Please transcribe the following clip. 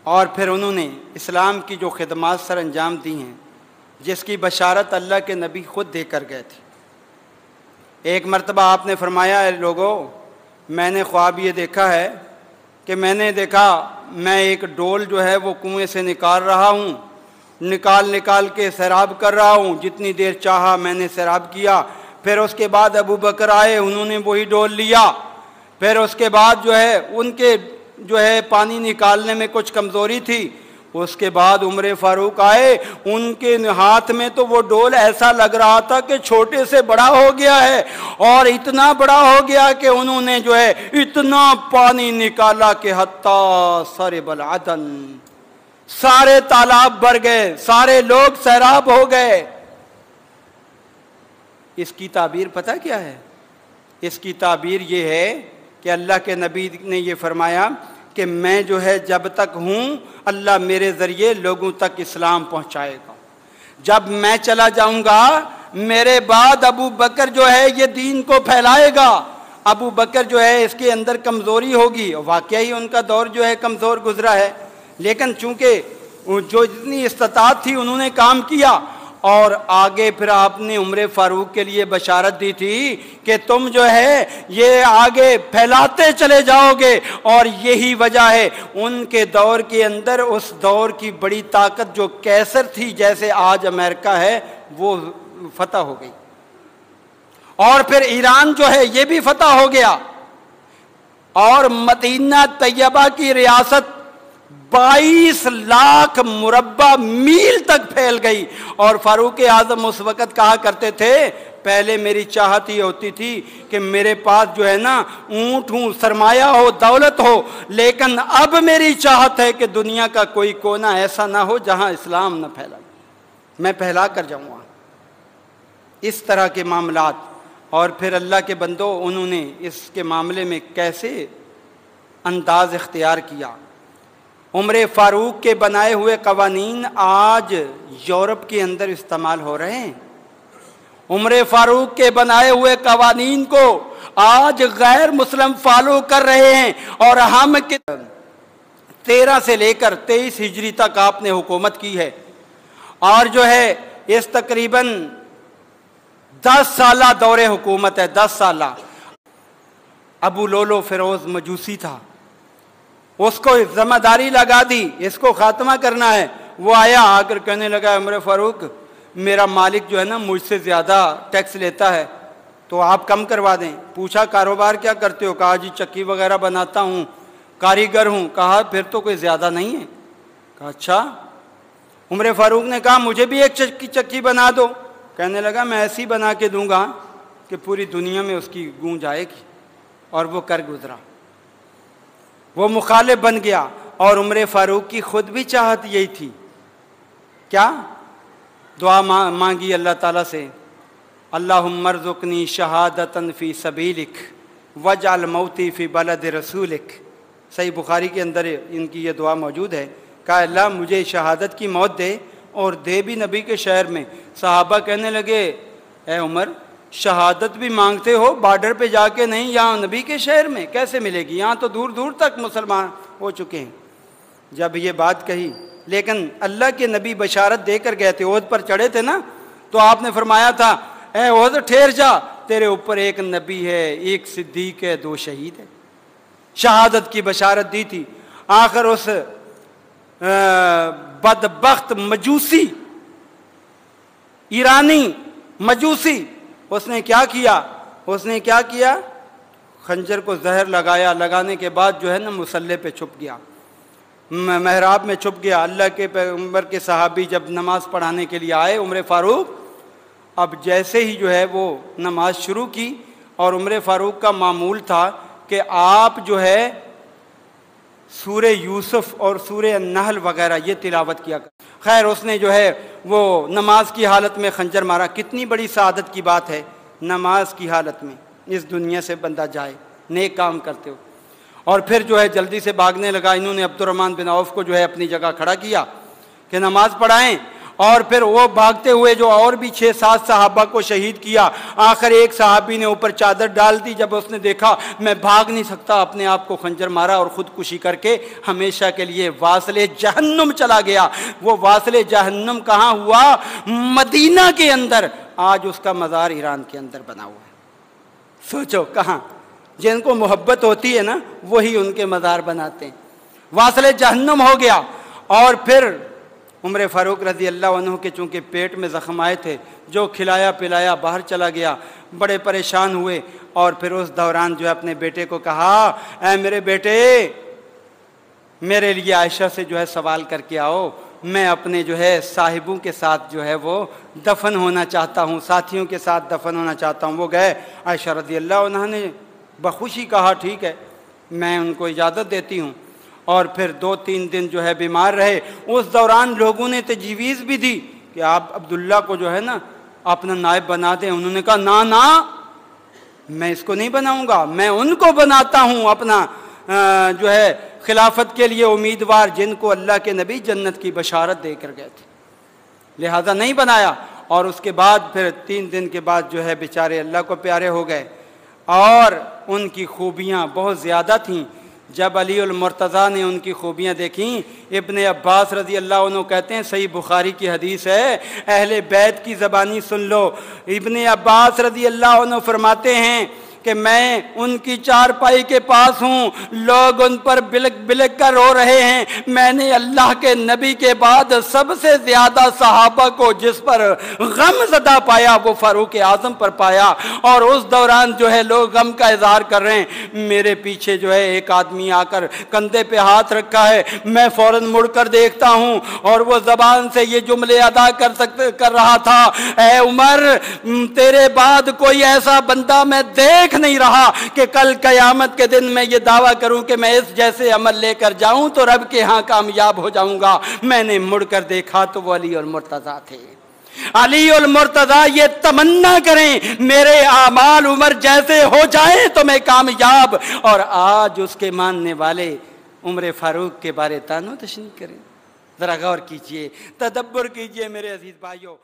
اور پھر انہوں نے اسلام کی جو خدمات سر انجام دی ہیں، جس کی بشارت اللہ کے نبی خود دے کر گئے تھے۔ ایک مرتبہ آپ نے فرمایا، اے لوگو، میں نے خواب یہ دیکھا ہے کہ میں نے دیکھا میں ایک ڈول جو ہے وہ کنویں سے نکال رہا ہوں، نکال کے سیراب کر رہا ہوں، جتنی دیر چاہا میں نے سیراب کیا۔ پھر اس کے بعد ابو بکر آئے، انہوں نے وہی ڈول لیا۔ پھر اس کے بعد جو ہے ان کے جو ہے پانی نکالنے میں کچھ کمزوری تھی۔ اس کے بعد عمر فاروق آئے، ان کے ہاتھ میں تو وہ ڈول ایسا لگ رہا تھا کہ چھوٹے سے بڑا ہو گیا ہے، اور اتنا بڑا ہو گیا کہ انہوں نے جو ہے اتنا پانی نکالا کہ حتیٰ سرب العدن، سارے تالاب بھر گئے، سارے لوگ سیراب ہو گئے۔ اس کی تعبیر پتہ کیا ہے؟ اس کی تعبیر یہ ہے کہ اللہ کے نبی نے یہ فرمایا کہ میں جو ہے جب تک ہوں اللہ میرے ذریعے لوگوں تک اسلام پہنچائے گا، جب میں چلا جاؤں گا میرے بعد ابو بکر جو ہے یہ دین کو پھیلائے گا۔ ابو بکر جو ہے اس کے اندر کمزوری ہوگی، واقعی ان کا دور جو ہے کمزور گزرا ہے، لیکن چونکہ جو جتنی استطاعت تھی انہوں نے کام کیا۔ اور آگے پھر آپ نے عمر فاروق کے لیے بشارت دی تھی کہ تم جو ہے یہ آگے پھیلاتے چلے جاؤ گے، اور یہی وجہ ہے ان کے دور کے اندر اس دور کی بڑی طاقت جو کیسر تھی جیسے آج امریکہ ہے وہ فتح ہو گئی، اور پھر ایران جو ہے یہ بھی فتح ہو گیا، اور مدینہ طیبہ کی ریاست 22 لاکھ مربع میل تک پھیل گئی۔ اور فاروق اعظم اس وقت کہا کرتے تھے، پہلے میری چاہت یہ ہوتی تھی کہ میرے پاس جو ہے نا اونٹ ہوں، سرمایہ ہو، دولت ہو، لیکن اب میری چاہت ہے کہ دنیا کا کوئی کونا ایسا نہ ہو جہاں اسلام نہ پھیلا، میں پھیلا کر جاؤں گا۔ اس طرح کے معاملات، اور پھر اللہ کے بندوں انہوں نے اس کے معاملے میں کیسے انداز اختیار کیا۔ عمر فاروق کے بنائے ہوئے قوانین آج یورپ کے اندر استعمال ہو رہے ہیں، عمر فاروق کے بنائے ہوئے قوانین کو آج غیر مسلم فالو کر رہے ہیں، اور ہم 13 سے لے کر 23 ہجری تک آپ نے حکومت کی ہے، اور جو ہے اس تقریباً 10 سالہ دور حکومت ہے، 10 سالہ۔ ابو لولو فیروز مجوسی تھا، اس کو ذمہ داری لگا دی اس کو خاتمہ کرنا ہے۔ وہ آیا آ کر کہنے لگا، عمر فاروق میرا مالک جو ہے نا مجھ سے زیادہ ٹیکس لیتا ہے تو آپ کم کروا دیں۔ پوچھا کاروبار کیا کرتے ہو؟ کہا جی چکی وغیرہ بناتا ہوں، کاریگر ہوں۔ کہا پھر تو کوئی زیادہ نہیں ہے۔ کہا اچھا۔ عمر فاروق نے کہا مجھے بھی ایک چکی بنا دو۔ کہنے لگا میں ایسی بنا کے دوں گا کہ پوری دنیا میں اس کی گونج آئے گی، اور وہ کر گزرا، وہ مخالف بن گیا۔ اور عمر فاروق کی خود بھی چاہت یہی تھی، کیا دعا مانگی اللہ تعالیٰ سے، اللہم ارزقنی شہادتاً فی سبیلک واجعل موتی فی بلد رسولک۔ صحیح بخاری کے اندر ان کی یہ دعا موجود ہے، کہا اللہ مجھے شہادت کی موت دے، اور دے بھی نبی کے شہر میں۔ صحابہ کہنے لگے اے عمر شہادت بھی مانگتے ہو بارڈر پہ جا کے نہیں، یہاں نبی کے شہر میں کیسے ملے گی؟ یہاں تو دور دور تک مسلمان ہو چکے ہیں۔ جب یہ بات کہی، لیکن اللہ کے نبی بشارت دے کر گئے تھے، عہد پر چڑھے تھے نا، تو آپ نے فرمایا تھا اے عہد ٹھہر جا، تیرے اوپر ایک نبی ہے، ایک صدیق ہے، 2 شہید ہے۔ شہادت کی بشارت دی تھی۔ آخر اس بدبخت مجوسی، ایرانی مجوسی، اس نے کیا کیا؟ خنجر کو زہر لگایا، لگانے کے بعد جو ہے نا مصلی پہ چھپ گیا، محراب میں چھپ گیا۔ اللہ کے پیغمبر کے صحابی جب نماز پڑھانے کے لیے آئے عمر فاروق، اب جیسے ہی جو ہے وہ نماز شروع کی، اور عمر فاروق کا معمول تھا کہ آپ جو ہے سورہ یوسف اور سورہ النحل وغیرہ یہ تلاوت کیا۔ خیر اس نے جو ہے وہ نماز کی حالت میں خنجر مارا۔ کتنی بڑی سعادت کی بات ہے، نماز کی حالت میں اس دنیا سے بندہ جائے نیک کام کرتے ہو۔ اور پھر جو ہے جلدی سے بھاگنے لگا۔ انہوں نے عبد الرحمن بن عوف کو جو ہے اپنی جگہ کھڑا کیا کہ نماز پڑھائیں، اور پھر وہ بھاگتے ہوئے جو اور بھی 6-7 صحابہ کو شہید کیا، آخر ایک صحابی نے اوپر چادر ڈال دی، جب اس نے دیکھا میں بھاگ نہیں سکتا، اپنے آپ کو خنجر مارا اور خودکشی کر کے ہمیشہ کے لیے واصل جہنم چلا گیا۔ وہ واصل جہنم کہاں ہوا؟ مدینہ کے اندر، آج اس کا مزار ایران کے اندر بنا ہوا ہے۔ سوچو کہاں، جن کو محبت ہوتی ہے نا وہی ان کے مزار بناتے ہیں۔ واصل جہنم ہو گیا۔ اور پھر عمر فاروق رضی اللہ عنہ کے چونکہ پیٹ میں زخم آئے تھے، جو کھلایا پلایا باہر چلا گیا، بڑے پریشان ہوئے، اور پھر اس دوران جو ہے اپنے بیٹے کو کہا، اے میرے بیٹے، میرے لیے عائشہ سے جو ہے سوال کر کے آؤ، میں اپنے جو ہے صاحبوں کے ساتھ جو ہے وہ دفن ہونا چاہتا ہوں، ساتھیوں کے ساتھ دفن ہونا چاہتا ہوں۔ وہ گئے، عائشہ رضی اللہ عنہ نے بخوشی کہا ٹھیک ہے میں ان کو اجازت دیتی ہوں، اور پھر 2-3 دن جو ہے بیمار رہے۔ اس دوران لوگوں نے تجویز بھی دی کہ آپ عبداللہ کو جو ہے نا اپنا نائب بنا دیں، انہوں نے کہا نا میں اس کو نہیں بناؤں گا، میں ان کو بناتا ہوں اپنا جو ہے خلافت کے لیے امیدوار، جن کو اللہ کے نبی جنت کی بشارت دے کر گئے تھے، لہذا نہیں بنایا۔ اور اس کے بعد پھر 3 دن کے بعد جو ہے بیچارے اللہ کو پیارے ہو گئے، اور ان کی خوبیاں بہت زیادہ تھیں۔ جب علی المرتضیٰ نے ان کی خوبیاں دیکھیں، ابن عباس رضی اللہ عنہ کہتے ہیں، صحیح بخاری کی حدیث ہے، اہل بیت کی زبانی سن لو، ابن عباس رضی اللہ عنہ فرماتے ہیں کہ میں ان کی چارپائی کے پاس ہوں، لوگ ان پر بلک بلک کر رو رہے ہیں، میں نے اللہ کے نبی کے بعد سب سے زیادہ صحابہ کو جس پر غم زدہ پایا وہ فاروق اعظم پر پایا۔ اور اس دوران جو ہے لوگ غم کا اظہار کر رہے ہیں، میرے پیچھے جو ہے ایک آدمی آ کر کندھے پہ ہاتھ رکھا ہے، میں فوراً مڑ کر دیکھتا ہوں، اور وہ زبان سے یہ جملے ادا کر رہا تھا، اے عمر، تیرے بعد کوئی ایسا بندہ میں دیکھ نہیں رہا کہ کل قیامت کے دن میں یہ دعویٰ کروں کہ میں اس جیسے عمل لے کر جاؤں تو رب کے ہاں کامیاب ہو جاؤں گا۔ میں نے مڑ کر دیکھا تو وہ علی المرتضیٰ تھے۔ علی المرتضیٰ یہ تمنا کریں میرے اعمال عمر جیسے ہو جائیں تو میں کامیاب، اور آج اس کے ماننے والے عمر فاروق کے بارے تانو تشنیع کریں۔ ذرا غور کیجئے، تدبر کیجئے میرے عزیز بھائیوں۔